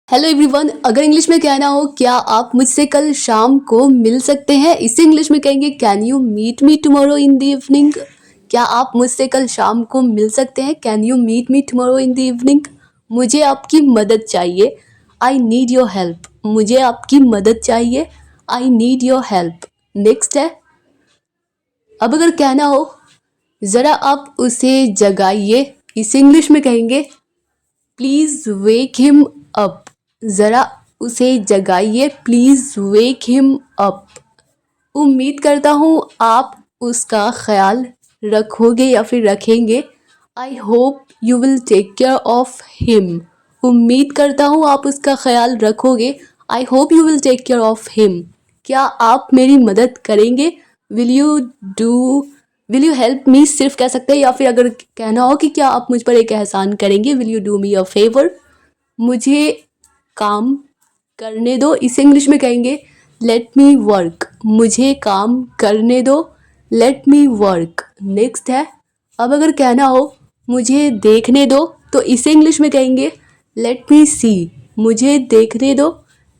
Hello everyone. अगर English में कहना हो क्या आप मुझसे कल शाम को मिल सकते हैं, इसे इंग्लिश में कहेंगे can you meet me tomorrow in the evening. क्या आप मुझसे कल शाम को मिल सकते हैं, can you meet me tomorrow in the evening. मुझे आपकी मदद चाहिए, आई नीड योर हेल्प। मुझे आपकी मदद चाहिए, I need your help. Next है, अब अगर कहना हो ज़रा आप उसे जगाइए, इसे इंग्लिश में कहेंगे प्लीज़ वेक हिम अप। ज़रा उसे जगाइए, प्लीज़ वेक हिम अप। उम्मीद करता हूँ आप उसका ख्याल रखोगे या फिर रखेंगे। I hope you will take care of him. उम्मीद करता हूँ आप उसका ख्याल रखोगे। I hope you will take care of him. क्या आप मेरी मदद करेंगे, विल यू हेल्प मी सिर्फ कह सकते हैं, या फिर अगर कहना हो कि क्या आप मुझ पर एक एहसान करेंगे, will you do me a favour. मुझे काम करने दो, इसे इंग्लिश में कहेंगे लेट मी वर्क। मुझे काम करने दो, लेट मी वर्क। नेक्स्ट है, अब अगर कहना हो मुझे देखने दो, तो इसे इंग्लिश में कहेंगे लेट मी सी। मुझे देखने दो,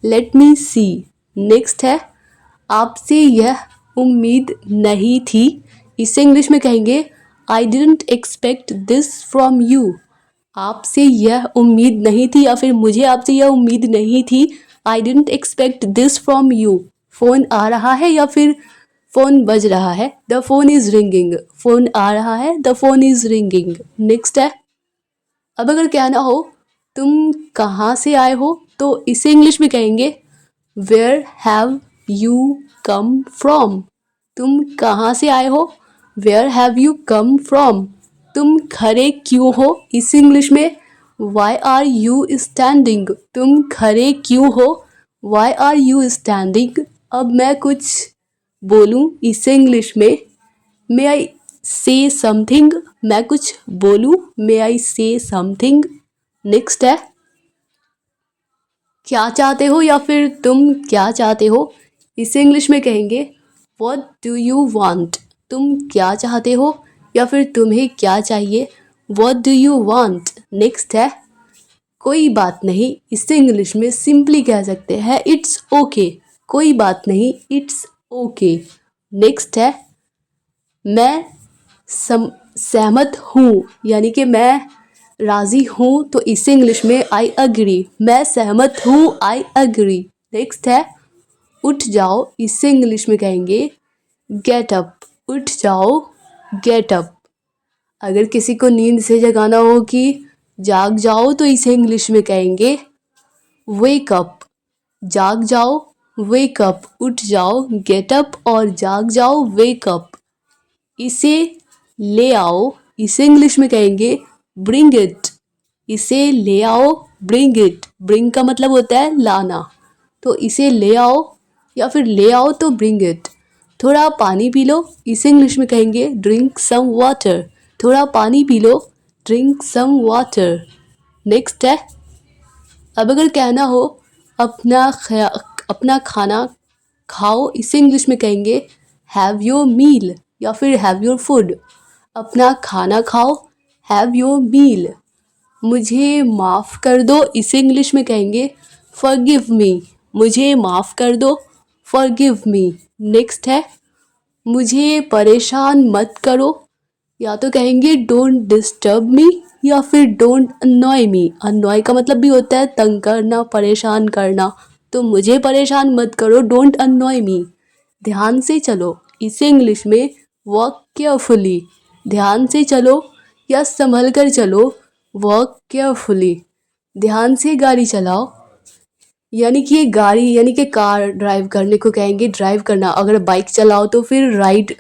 लेट मी सी। नेक्स्ट है, आपसे यह उम्मीद नहीं थी, इसे इंग्लिश में कहेंगे आई didn't expect this from you. आपसे यह उम्मीद नहीं थी या फिर मुझे आपसे यह उम्मीद नहीं थी, I didn't expect this from you. Phone आ रहा है या फिर फ़ोन बज रहा है, the phone is ringing. Phone आ रहा है, the phone is ringing. Next है, अब अगर कहना हो तुम कहाँ से आए हो, तो इसे इंग्लिश में कहेंगे where have you come from. तुम कहाँ से आए हो, where have you come from. तुम खड़े क्यों हो, इस इंग्लिश में वाई आर यू स्टैंडिंग। तुम खड़े क्यों हो, वाई आर यू स्टैंडिंग। अब मैं कुछ बोलूँ, इसे इंग्लिश में मे आई से समथिंग। मैं कुछ बोलूँ, मे आई से समथिंग। नेक्स्ट है, क्या चाहते हो या फिर तुम क्या चाहते हो, इसे इंग्लिश में कहेंगे व्हाट डू यू वांट। तुम क्या चाहते हो या फिर तुम्हें क्या चाहिए, what do you want. Next है, कोई बात नहीं, इससे इंग्लिश में सिंपली कह सकते हैं इट्स ओके। कोई बात नहीं, इट्स ओके। नेक्स्ट है, मैं सहमत हूँ, यानी कि मैं राज़ी हूँ, तो इसे इंग्लिश में आई अग्री। मैं सहमत हूँ, आई अग्री। नेक्स्ट है, उठ जाओ, इसे इंग्लिश में कहेंगे गेट अप। उठ जाओ, गेट अप। अगर किसी को नींद से जगाना हो कि जाग जाओ, तो इसे इंग्लिश में कहेंगे वेक अप। जाग जाओ, वेक अप। उठ जाओ, गेट अप, और जाग जाओ, वेक अप। इसे ले आओ, इसे इंग्लिश में कहेंगे ब्रिंग इट। इसे ले आओ, ब्रिंग इट। ब्रिंग का मतलब होता है लाना, तो इसे ले आओ या फिर ले आओ तो ब्रिंग इट। थोड़ा पानी पी लो, इसे इंग्लिश में कहेंगे ड्रिंक सम वाटर। थोड़ा पानी पी लो, ड्रिंक सम वाटर। नेक्स्ट है, अब अगर कहना हो अपना खाना खाओ, इसे इंग्लिश में कहेंगे हैव योर मील या फिर हैव योर फूड। अपना खाना खाओ, हैव योर मील। मुझे माफ़ कर दो, इसे इंग्लिश में कहेंगे फॉरगिव मी। मुझे माफ़ कर दो, फॉरगिव मी। नेक्स्ट है, मुझे परेशान मत करो, या तो कहेंगे डोंट डिस्टर्ब मी या फिर डोंट अनॉय मी। अनॉय का मतलब भी होता है तंग करना, परेशान करना, तो मुझे परेशान मत करो, डोंट अनॉय मी। ध्यान से चलो, इसे इंग्लिश में वॉक केयरफुली। ध्यान से चलो या संभल कर चलो, वॉक केयरफुली। ध्यान से गाड़ी चलाओ, यानी कि ये गाड़ी यानी कि कार ड्राइव करने को कहेंगे ड्राइव करना। अगर बाइक चलाओ तो फिर राइड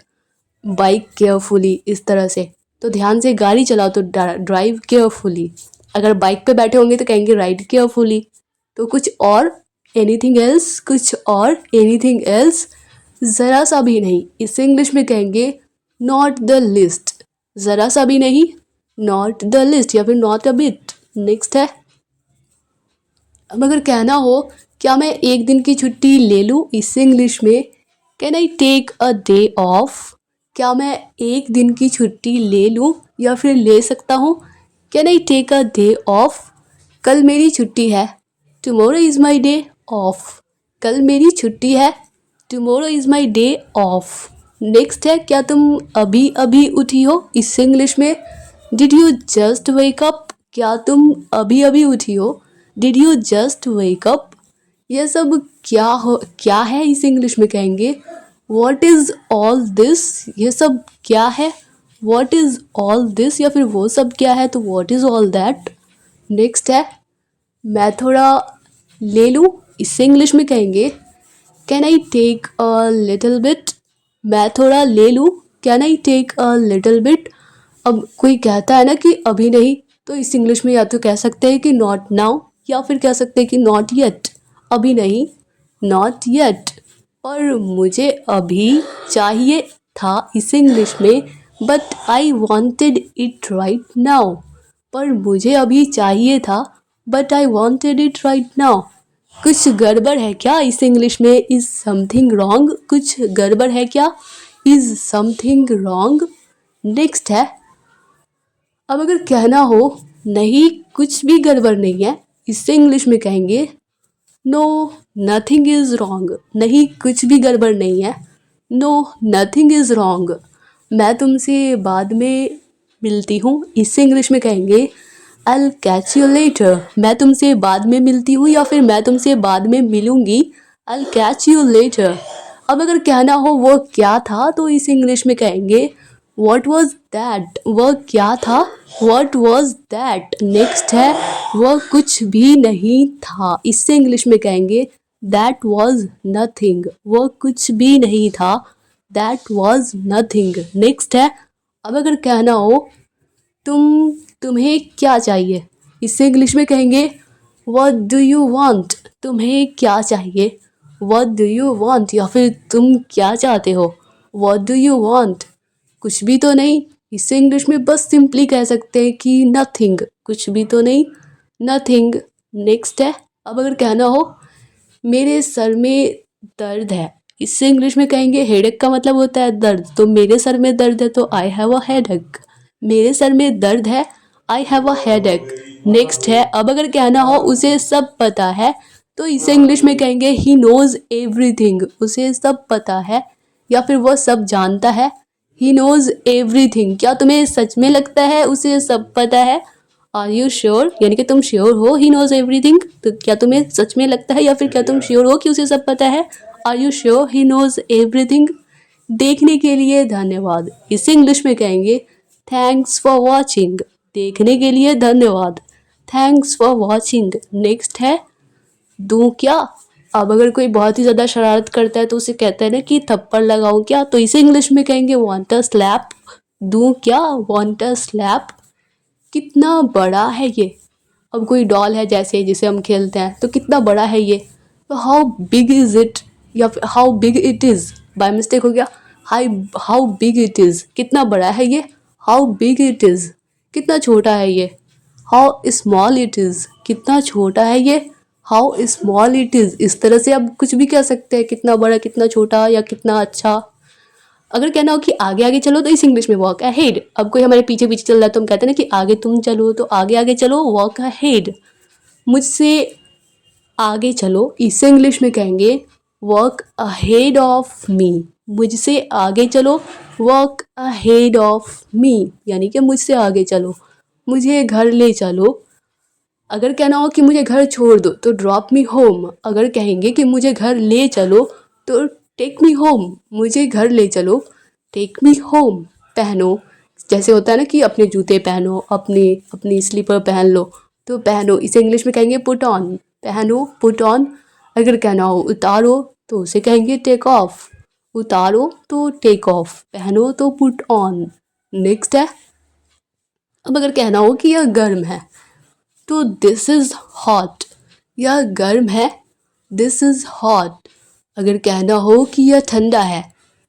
बाइक केयरफुली, इस तरह से। तो ध्यान से गाड़ी चलाओ तो ड्राइव केयरफुली। अगर बाइक पे बैठे होंगे तो कहेंगे राइड केयरफुली। तो कुछ और, एनीथिंग एल्स, कुछ और, एनीथिंग एल्स, ज़रा सा भी नहीं, इसे इंग्लिश में कहेंगे नॉट द लिस्ट। ज़रा सा भी नहीं, नॉट द लिस्ट या फिर नॉट अ बिट। नेक्स्ट है, अब अगर कहना हो क्या मैं एक दिन की छुट्टी ले लूँ, इससे इंग्लिश में can I take a day off. क्या मैं एक दिन की छुट्टी ले लूँ या फिर ले सकता हूँ, can I take a day off. कल मेरी छुट्टी है, tomorrow is my day off, कल मेरी छुट्टी है। Tomorrow is my day off. Next है, क्या तुम अभी अभी उठी हो? इससे इंग्लिश में did you just wake up, क्या तुम अभी अभी उठी हो? Did you just wake up. यह सब क्या है, इस इंग्लिश में कहेंगे वॉट इज़ ऑल दिस, ये सब क्या है। वॉट इज़ ऑल दिस, या फिर वो सब क्या है तो what is all that. Next है, मैं थोड़ा ले लूँ, इससे इंग्लिश में कहेंगे can I take a little bit. मैं थोड़ा ले लूँ, can I take a little bit. अब कोई कहता है ना कि अभी नहीं, तो इस इंग्लिश में या तो कह सकते हैं कि नॉट नाउ, या फिर कह सकते हैं कि नॉट येट, अभी नहीं, नॉट येट। और मुझे अभी चाहिए था, इस इंग्लिश में but I wanted it right now. पर मुझे अभी चाहिए था but I wanted it right now. कुछ गड़बड़ है क्या, इस इंग्लिश में इज़ समथिंग रॉन्ग, कुछ गड़बड़ है क्या, इज़ समथिंग रॉन्ग। नेक्स्ट है, अब अगर कहना हो नहीं कुछ भी गड़बड़ नहीं है, इससे इंग्लिश में कहेंगे नो नथिंग इज़ रॉन्ग, नहीं कुछ भी गड़बड़ नहीं है। No nothing is wrong. मैं तुमसे बाद में मिलती हूँ, इससे इंग्लिश में कहेंगे I'll catch you later, मैं तुमसे बाद में मिलती हूँ या फिर मैं तुमसे बाद में मिलूँगी। I'll catch you later। अब अगर कहना हो वो क्या था तो इस इंग्लिश में कहेंगे What was that, वह क्या था। What was that। नेक्स्ट है, वह कुछ भी नहीं था, इससे इंग्लिश में कहेंगे That was nothing, वह कुछ भी नहीं था। That was nothing। नेक्स्ट है, अब अगर कहना हो तुम्हें क्या चाहिए, इससे इंग्लिश में कहेंगे व्हाट डू यू वांट, तुम्हें क्या चाहिए। व्हाट डू यू वांट, या फिर तुम क्या चाहते हो। व्हाट डू यू वांट, कुछ भी तो नहीं, इससे इंग्लिश में बस सिंपली कह सकते हैं कि नथिंग, कुछ भी तो नहीं, नथिंग। नेक्स्ट है, अब अगर कहना हो मेरे सर में दर्द है, इससे इंग्लिश में कहेंगे हेडेक का मतलब होता है दर्द, तो मेरे सर में दर्द है तो आई हैव अ हेडेक। मेरे सर में दर्द है, I have a headache. Next है, अब अगर कहना हो उसे सब पता है, तो इसे इंग्लिश में कहेंगे ही नोज़ एवरीथिंग, उसे सब पता है या फिर वह सब जानता है। ही नोज़ एवरीथिंग, क्या तुम्हें सच में लगता है उसे सब पता है। आर यू श्योर, यानी कि तुम श्योर हो ही नोज एवरीथिंग, तो क्या तुम्हें सच में लगता है या फिर क्या तुम श्योर हो कि उसे सब पता है। Are you sure he knows everything. देखने के लिए धन्यवाद, इसे इंग्लिश में कहेंगे थैंक्स फॉर वॉचिंग, देखने के लिए धन्यवाद, थैंक्स फॉर वॉचिंग। नेक्स्ट है, दूँ क्या। अब अगर कोई बहुत ही ज़्यादा शरारत करता है तो उसे कहते हैं ना कि थप्पड़ लगाऊं क्या, तो इसे इंग्लिश में कहेंगे वांट अ स्लैप। दूँ क्या, वांट अ स्लैप। कितना बड़ा है ये, अब कोई डॉल है जैसे जिसे हम खेलते हैं तो कितना बड़ा है ये, तो हाउ बिग इज़ इट, या फिर how big it is, by mistake हो गया। हाउ बिग इट इज़, कितना बड़ा है ये। हाउ बिग इट इज़, कितना छोटा है ये। हाउ स्मॉल इट इज़, कितना छोटा है ये। हाउ स्मॉल इट इज़, इस तरह से आप कुछ भी कह सकते हैं, कितना बड़ा, कितना छोटा या कितना अच्छा। अगर कहना हो कि आगे आगे चलो तो इस इंग्लिश में वॉक अहेड। अब कोई हमारे पीछे पीछे चल रहा है तो हम कहते हैं ना कि आगे तुम चलो, तो आगे आगे चलो वॉक अहेड। मुझसे आगे चलो, इससे इंग्लिश में कहेंगे वॉक अहेड ऑफ मी। मुझसे आगे चलो, वॉक अहेड ऑफ मी, यानी कि मुझसे आगे चलो, मुझे घर ले चलो। अगर कहना हो कि मुझे घर छोड़ दो तो ड्रॉप मी होम। अगर कहेंगे कि मुझे घर ले चलो तो टेक मी होम, मुझे घर ले चलो, टेक मी होम। पहनो, जैसे होता है ना कि अपने जूते पहनो, अपनी अपनी स्लीपर पहन लो, तो पहनो इसे इंग्लिश में कहेंगे पुट ऑन। पहनो, पुट ऑन। अगर कहना हो उतारो तो उसे कहेंगे टेक ऑफ। उतारो तो टेक ऑफ, पहनो तो पुट ऑन। नेक्स्ट है, अब अगर कहना हो कि यह गर्म है तो दिस इज़ हॉट, यह गर्म है, दिस इज़ हॉट। अगर कहना हो कि यह ठंडा है,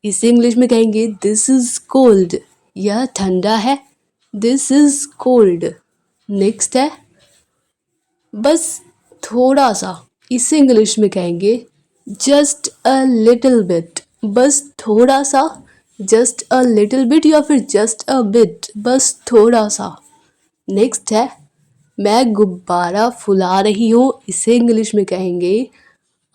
इसे इंग्लिश में कहेंगे दिस इज़ कोल्ड, यह ठंडा है, दिस इज़ कोल्ड। नेक्स्ट है, बस थोड़ा सा, इसे इंग्लिश में कहेंगे जस्ट अ लिटिल बिट। बस थोड़ा सा, जस्ट अ लिटिल बिट या फिर जस्ट अ बिट, बस थोड़ा सा। नेक्स्ट है, मैं गुब्बारा फुला रही हूँ, इसे इंग्लिश में कहेंगे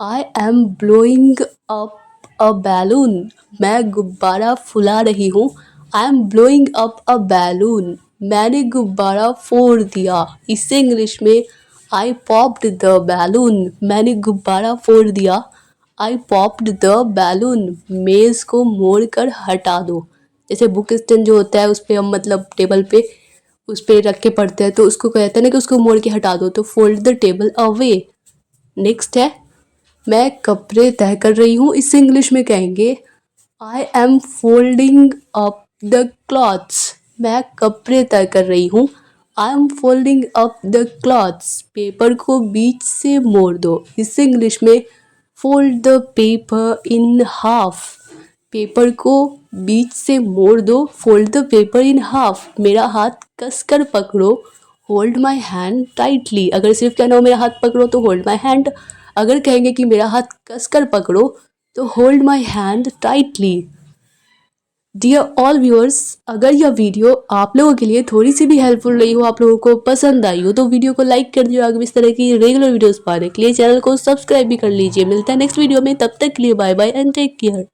I am blowing up a balloon. मैं गुब्बारा फुला रही हूँ, I am blowing up a balloon. मैंने गुब्बारा फोड़ दिया, इसे इंग्लिश में आई पॉप्ड द बैलून। मैंने गुब्बारा फोड़ दिया, आई पॉप्ड द बैलून। मेज को मोड़ कर हटा दो। जैसे बुक स्टैंड जो होता है उस पे हम मतलब टेबल पे उस पे रख के पढ़ते हैं तो उसको कहते हैं ना कि उसको मोड़ के हटा दो, तो fold the table away. Next है मैं कपड़े तह कर रही हूँ, इसे इंग्लिश में कहेंगे I am folding up the clothes. मैं कपड़े तय कर रही हूँ, I am folding up the clothes. Paper को बीच से मोड़ दो, इसे इंग्लिश में fold the paper in half. Paper को बीच से मोड़ दो, fold the paper in half. मेरा हाथ कसकर पकड़ो, होल्ड माई हैंड टाइटली। अगर सिर्फ कहना हो मेरा हाथ पकड़ो तो होल्ड माई हैंड, अगर कहेंगे कि मेरा हाथ कसकर पकड़ो तो hold my hand tightly. Dear all viewers, अगर यह वीडियो आप लोगों के लिए थोड़ी सी भी हेल्पफुल रही हो, आप लोगों को पसंद आई हो, तो वीडियो को लाइक कर दियो। आगे इस तरह की रेगुलर वीडियोस पाने के लिए चैनल को सब्सक्राइब भी कर लीजिए। मिलता है नेक्स्ट वीडियो में, तब तक के लिए bye bye and take care.